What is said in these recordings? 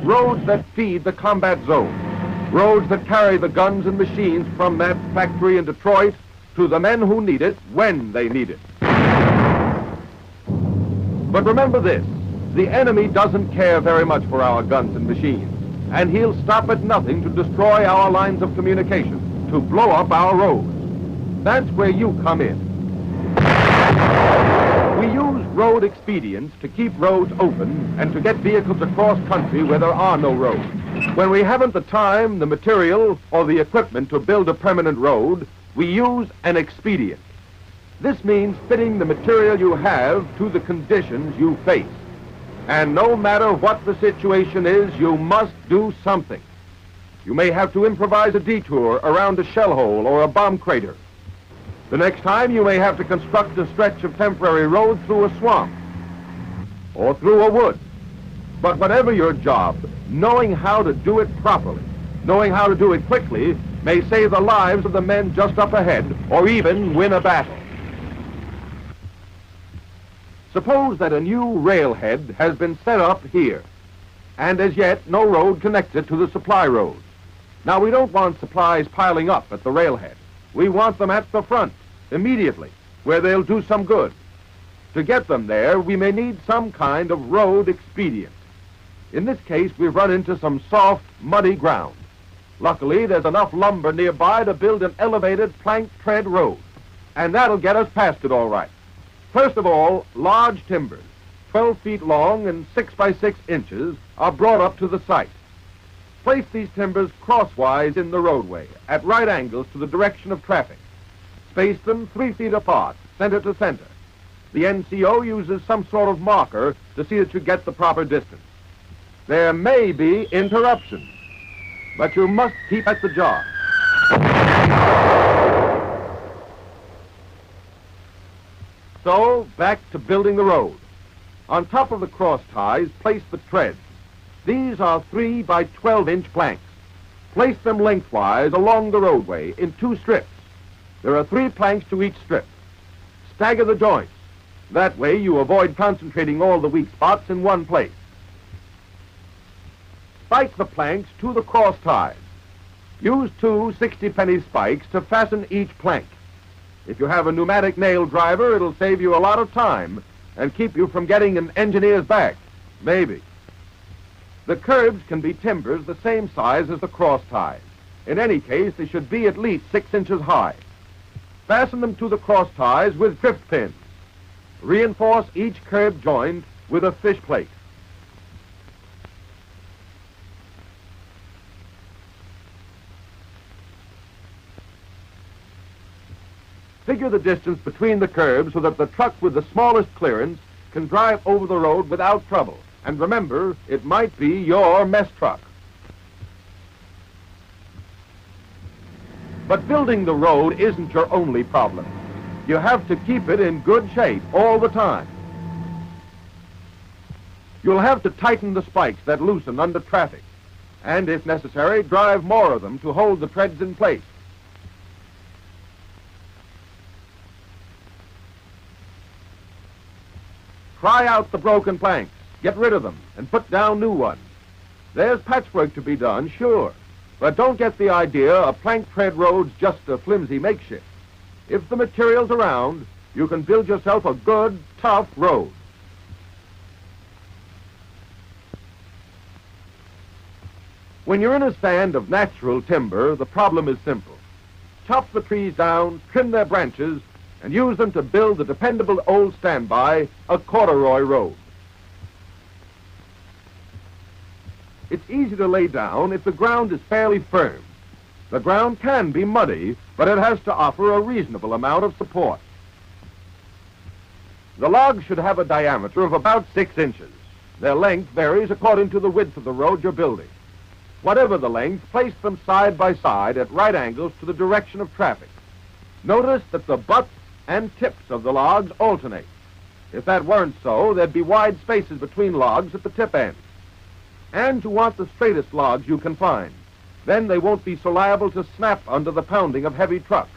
roads that feed the combat zone, roads that carry the guns and machines from that factory in Detroit to the men who need it when they need it. But remember this, the enemy doesn't care very much for our guns and machines, and he'll stop at nothing to destroy our lines of communication, to blow up our roads. That's where you come in. We use road expedients to keep roads open and to get vehicles across country where there are no roads. When we haven't the time, the material, or the equipment to build a permanent road, we use an expedient. This means fitting the material you have to the conditions you face. And no matter what the situation is, you must do something. You may have to improvise a detour around a shell hole or a bomb crater. The next time you may have to construct a stretch of temporary road through a swamp or through a wood. But whatever your job, knowing how to do it properly, knowing how to do it quickly, may save the lives of the men just up ahead or even win a battle. Suppose that a new railhead has been set up here, and as yet no road connects it to the supply road. Now, we don't want supplies piling up at the railhead. We want them at the front, immediately, where they'll do some good. To get them there, we may need some kind of road expedient. In this case, we've run into some soft, muddy ground. Luckily, there's enough lumber nearby to build an elevated plank tread road, and that'll get us past it all right. First of all, large timbers, 12 feet long and 6 by 6 inches, are brought up to the site. Place these timbers crosswise in the roadway, at right angles to the direction of traffic. Space them 3 feet apart, center to center. The NCO uses some sort of marker to see that you get the proper distance. There may be interruptions, but you must keep at the job. So, back to building the road. On top of the cross ties, place the treads. These are 3 by 12-inch planks. Place them lengthwise along the roadway in 2 strips. There are 3 planks to each strip. Stagger the joints. That way you avoid concentrating all the weak spots in one place. Spike the planks to the cross ties. Use 2 60-penny spikes to fasten each plank. If you have a pneumatic nail driver, it'll save you a lot of time and keep you from getting an engineer's back, maybe. The curbs can be timbers the same size as the cross ties. In any case, they should be at least 6 inches high. Fasten them to the cross ties with drift pins. Reinforce each curb joint with a fish plate. Figure the distance between the curbs so that the truck with the smallest clearance can drive over the road without trouble. And remember, it might be your mess truck. But building the road isn't your only problem. You have to keep it in good shape all the time. You'll have to tighten the spikes that loosen under traffic, and if necessary, drive more of them to hold the treads in place. Pry out the broken planks, get rid of them, and put down new ones. There's patchwork to be done, sure, but don't get the idea a plank tread road's just a flimsy makeshift. If the material's around, you can build yourself a good, tough road. When you're in a stand of natural timber, the problem is simple. Chop the trees down, trim their branches, and use them to build the dependable old standby, a corduroy road. It's easy to lay down if the ground is fairly firm. The ground can be muddy, but it has to offer a reasonable amount of support. The logs should have a diameter of about 6 inches. Their length varies according to the width of the road you're building. Whatever the length, place them side by side at right angles to the direction of traffic. Notice that the butts and tips of the logs alternate. If that weren't so, there'd be wide spaces between logs at the tip ends. And you want the straightest logs you can find. Then they won't be so liable to snap under the pounding of heavy trucks.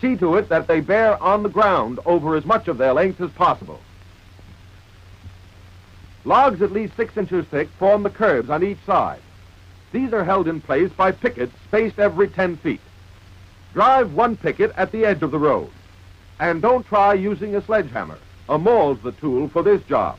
See to it that they bear on the ground over as much of their length as possible. Logs at least 6 inches thick form the curbs on each side. These are held in place by pickets spaced every 10 feet. Drive one picket at the edge of the road. And don't try using a sledgehammer. A maul's the tool for this job.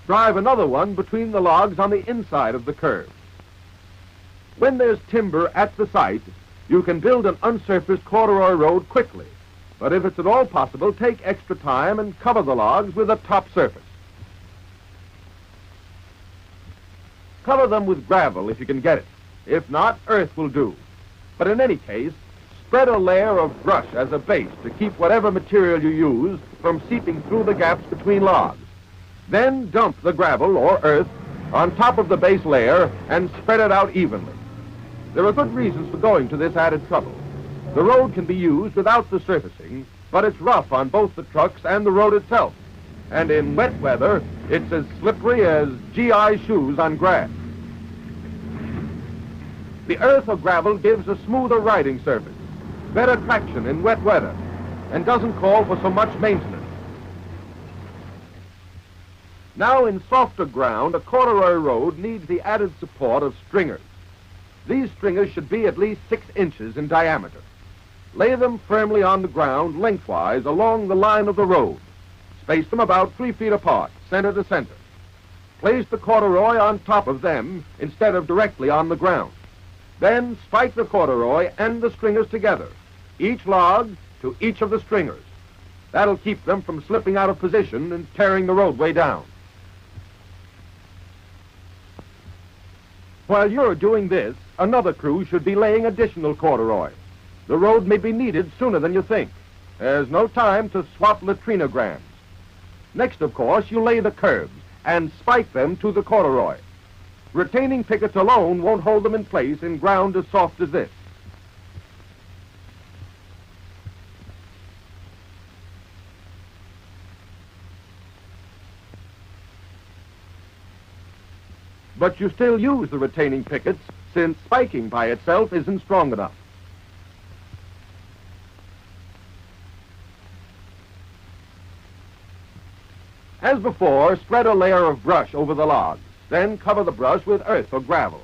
Drive another one between the logs on the inside of the curve. When there's timber at the site, you can build an unsurfaced corduroy road quickly. But if it's at all possible, take extra time and cover the logs with a top surface. Cover them with gravel if you can get it. If not, earth will do. But in any case, spread a layer of brush as a base to keep whatever material you use from seeping through the gaps between logs. Then dump the gravel or earth on top of the base layer and spread it out evenly. There are good reasons for going to this added trouble. The road can be used without the surfacing, but it's rough on both the trucks and the road itself. And in wet weather, it's as slippery as GI shoes on grass. The earth or gravel gives a smoother riding surface, better traction in wet weather, and doesn't call for so much maintenance. Now, in softer ground, a corduroy road needs the added support of stringers. These stringers should be at least 6 inches in diameter. Lay them firmly on the ground lengthwise along the line of the road. Space them about 3 feet apart, center to center. Place the corduroy on top of them instead of directly on the ground. Then spike the corduroy and the stringers together, each log to each of the stringers. That'll keep them from slipping out of position and tearing the roadway down. While you're doing this, another crew should be laying additional corduroy. The road may be needed sooner than you think. There's no time to swap latrinograms. Next, of course, you lay the curbs and spike them to the corduroy. Retaining pickets alone won't hold them in place in ground as soft as this. But you still use the retaining pickets, since spiking by itself isn't strong enough. As before, spread a layer of brush over the logs, then cover the brush with earth or gravel.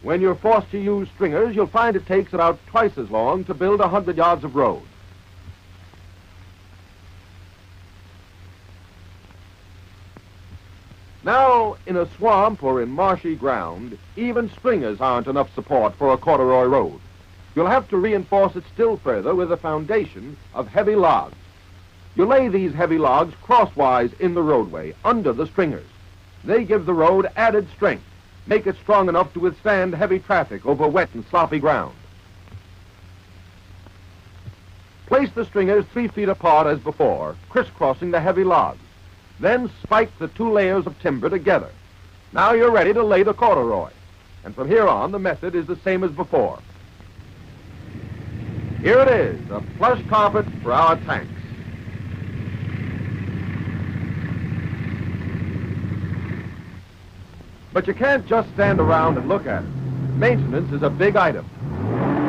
When you're forced to use stringers, you'll find it takes about twice as long to build 100 yards of road. Now, in a swamp or in marshy ground, even stringers aren't enough support for a corduroy road. You'll have to reinforce it still further with a foundation of heavy logs. You lay these heavy logs crosswise in the roadway, under the stringers. They give the road added strength, make it strong enough to withstand heavy traffic over wet and sloppy ground. Place the stringers 3 feet apart as before, crisscrossing the heavy logs. Then spike the 2 layers of timber together. Now you're ready to lay the corduroy. And from here on, the method is the same as before. Here it is, a plush carpet for our tanks. But you can't just stand around and look at it. Maintenance is a big item.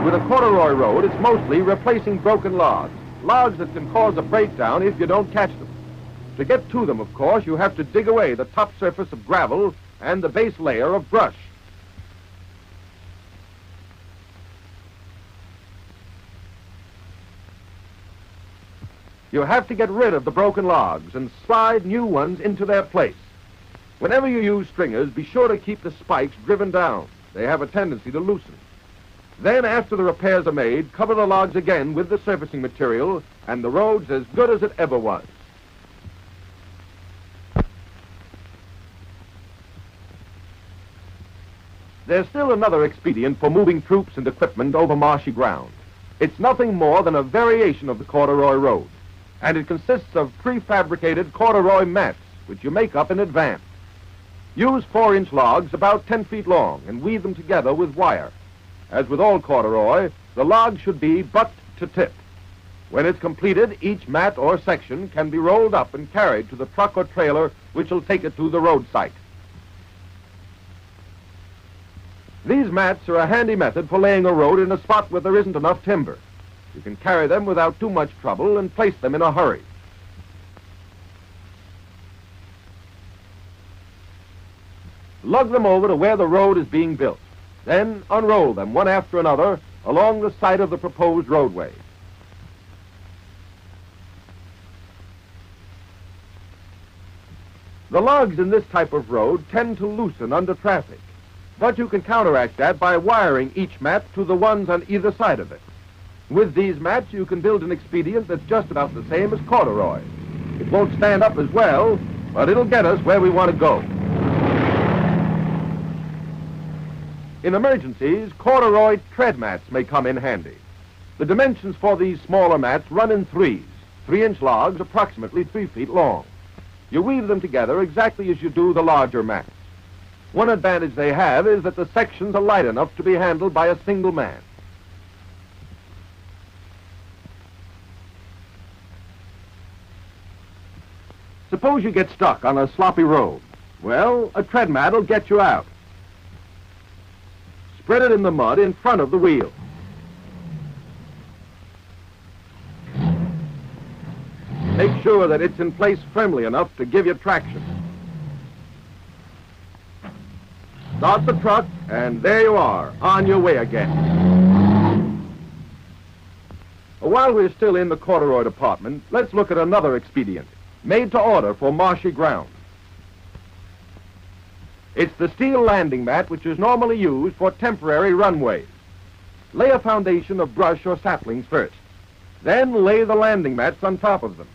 With a corduroy road, it's mostly replacing broken logs, logs that can cause a breakdown if you don't catch them. To get to them, of course, you have to dig away the top surface of gravel and the base layer of brush. You have to get rid of the broken logs and slide new ones into their place. Whenever you use stringers, be sure to keep the spikes driven down. They have a tendency to loosen. Then, after the repairs are made, cover the logs again with the surfacing material, and the road's as good as it ever was. There's still another expedient for moving troops and equipment over marshy ground. It's nothing more than a variation of the corduroy road, and it consists of prefabricated corduroy mats, which you make up in advance. Use 4-inch logs about 10 feet long and weave them together with wire. As with all corduroy, the log should be butt to tip. When it's completed, each mat or section can be rolled up and carried to the truck or trailer which will take it to the road site. These mats are a handy method for laying a road in a spot where there isn't enough timber. You can carry them without too much trouble and place them in a hurry. Lug them over to where the road is being built. Then unroll them one after another along the side of the proposed roadway. The lugs in this type of road tend to loosen under traffic, but you can counteract that by wiring each mat to the ones on either side of it. With these mats, you can build an expedient that's just about the same as corduroy. It won't stand up as well, but it'll get us where we want to go. In emergencies, corduroy tread mats may come in handy. The dimensions for these smaller mats run in threes, 3-inch logs approximately 3 feet long. You weave them together exactly as you do the larger mats. One advantage they have is that the sections are light enough to be handled by a single man. Suppose you get stuck on a sloppy road. Well, a tread mat will get you out. Spread it in the mud in front of the wheel. Make sure that it's in place firmly enough to give you traction. Start the truck, and there you are, on your way again. While we're still in the corduroy department, let's look at another expedient, made to order for marshy ground. It's the steel landing mat which is normally used for temporary runways. Lay a foundation of brush or saplings first. Then lay the landing mats on top of them.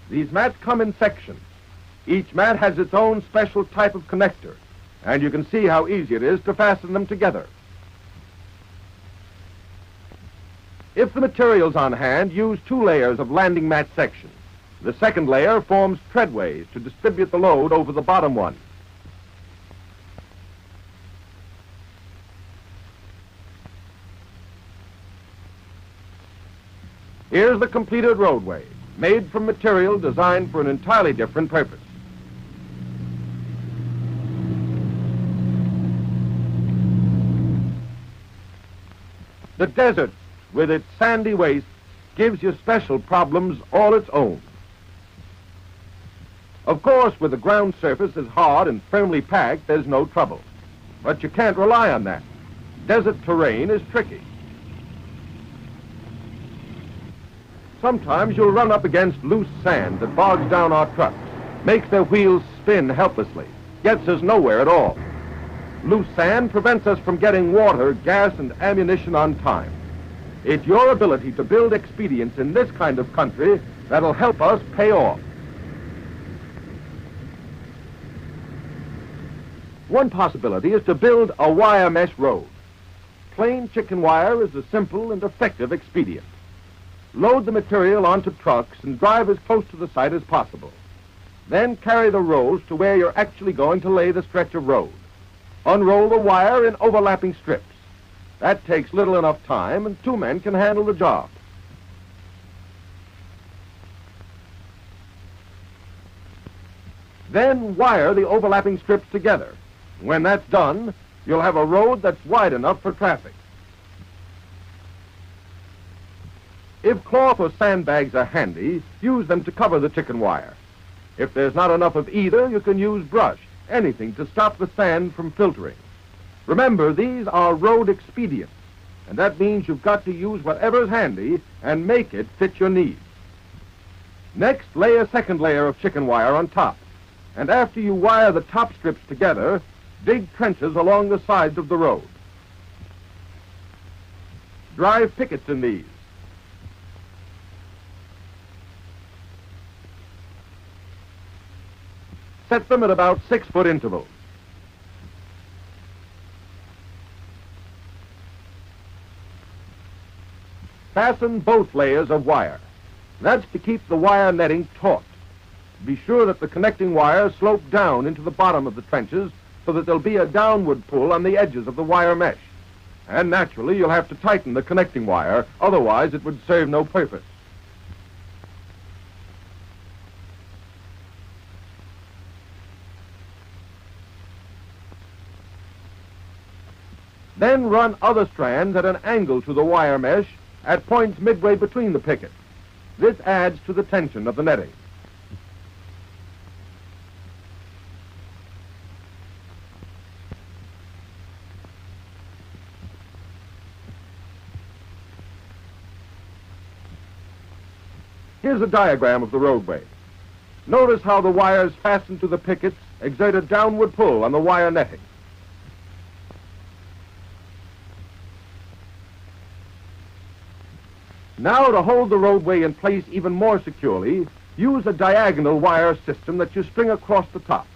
These mats come in sections. Each mat has its own special type of connector, and you can see how easy it is to fasten them together. If the material's on hand, use 2 layers of landing mat section. The second layer forms treadways to distribute the load over the bottom one. Here's the completed roadway, made from material designed for an entirely different purpose. The desert, with its sandy waste, gives you special problems all its own. Of course, with the ground surface as hard and firmly packed, there's no trouble. But you can't rely on that. Desert terrain is tricky. Sometimes you'll run up against loose sand that bogs down our trucks, makes their wheels spin helplessly, gets us nowhere at all. Loose sand prevents us from getting water, gas, and ammunition on time. It's your ability to build expedients in this kind of country that'll help us pay off. One possibility is to build a wire mesh road. Plain chicken wire is a simple and effective expedient. Load the material onto trucks and drive as close to the site as possible. Then carry the rolls to where you're actually going to lay the stretch of road. Unroll the wire in overlapping strips. That takes little enough time, and 2 men can handle the job. Then wire the overlapping strips together. When that's done, you'll have a road that's wide enough for traffic. If cloth or sandbags are handy, use them to cover the chicken wire. If there's not enough of either, you can use brush, anything to stop the sand from filtering. Remember, these are road expedients, and that means you've got to use whatever's handy and make it fit your needs. Next, lay a second layer of chicken wire on top, and after you wire the top strips together, dig trenches along the sides of the road. Drive pickets in these. Set them at about 6-foot intervals. Fasten both layers of wire. That's to keep the wire netting taut. Be sure that the connecting wires slope down into the bottom of the trenches so that there'll be a downward pull on the edges of the wire mesh. And naturally, you'll have to tighten the connecting wire, otherwise it would serve no purpose. Then run other strands at an angle to the wire mesh at points midway between the pickets. This adds to the tension of the netting. Here's a diagram of the roadway. Notice how the wires fastened to the pickets exert a downward pull on the wire netting. Now, to hold the roadway in place even more securely, use a diagonal wire system that you string across the top.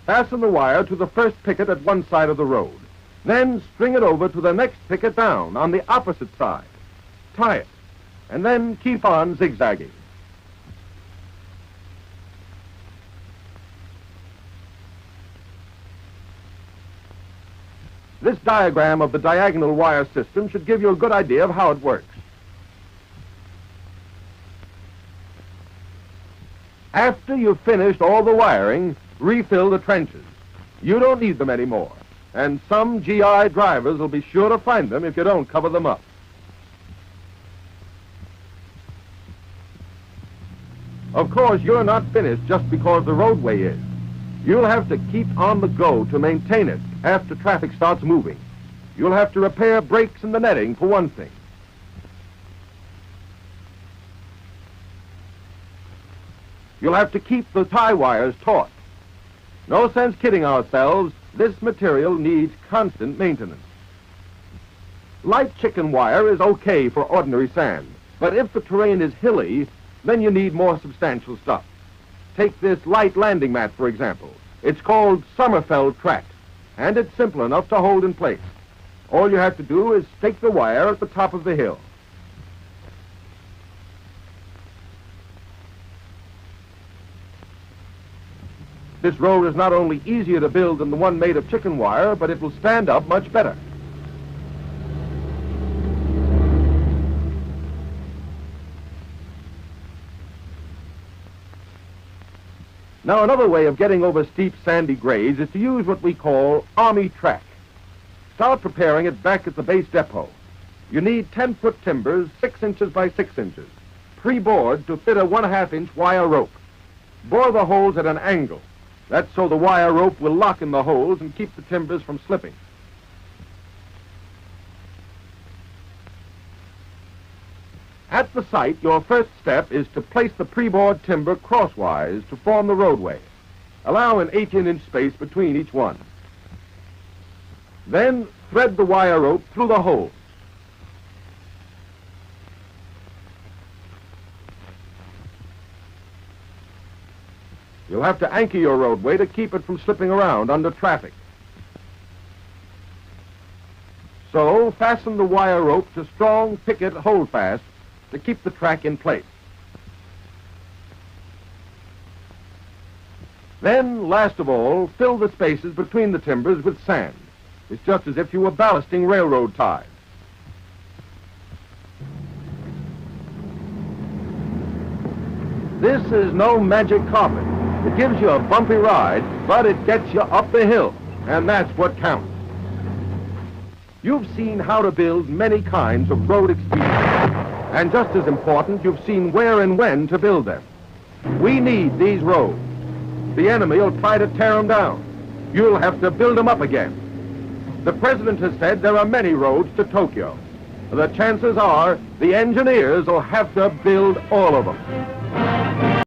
Fasten the wire to the first picket at one side of the road. Then string it over to the next picket down on the opposite side. Tie it, and then keep on zigzagging. This diagram of the diagonal wire system should give you a good idea of how it works. After you've finished all the wiring, refill the trenches. You don't need them anymore, and some GI drivers will be sure to find them if you don't cover them up. Of course, you're not finished just because the roadway is. You'll have to keep on the go to maintain it after traffic starts moving. You'll have to repair breaks in the netting, for one thing. You'll have to keep the tie wires taut. No sense kidding ourselves, this material needs constant maintenance. Light chicken wire is okay for ordinary sand, but if the terrain is hilly, then you need more substantial stuff. Take this light landing mat, for example. It's called Sommerfeld track, and it's simple enough to hold in place. All you have to do is stake the wire at the top of the hill. This road is not only easier to build than the one made of chicken wire, but it will stand up much better. Now, another way of getting over steep sandy grades is to use what we call army track. Start preparing it back at the base depot. You need 10-foot timbers, 6 inches by 6 inches, pre-bored to fit a 1/2-inch wire rope. Bore the holes at an angle. That's so the wire rope will lock in the holes and keep the timbers from slipping. At the site, your first step is to place the pre-bored timber crosswise to form the roadway. Allow an 18-inch space between each one. Then thread the wire rope through the holes. You'll have to anchor your roadway to keep it from slipping around under traffic. So, fasten the wire rope to strong picket holdfast to keep the track in place. Then, last of all, fill the spaces between the timbers with sand. It's just as if you were ballasting railroad ties. This is no magic carpet. It gives you a bumpy ride, but it gets you up the hill, and that's what counts. You've seen how to build many kinds of road expedients, and just as important, you've seen where and when to build them. We need these roads. The enemy will try to tear them down. You'll have to build them up again. The president has said there are many roads to Tokyo. The chances are the engineers will have to build all of them.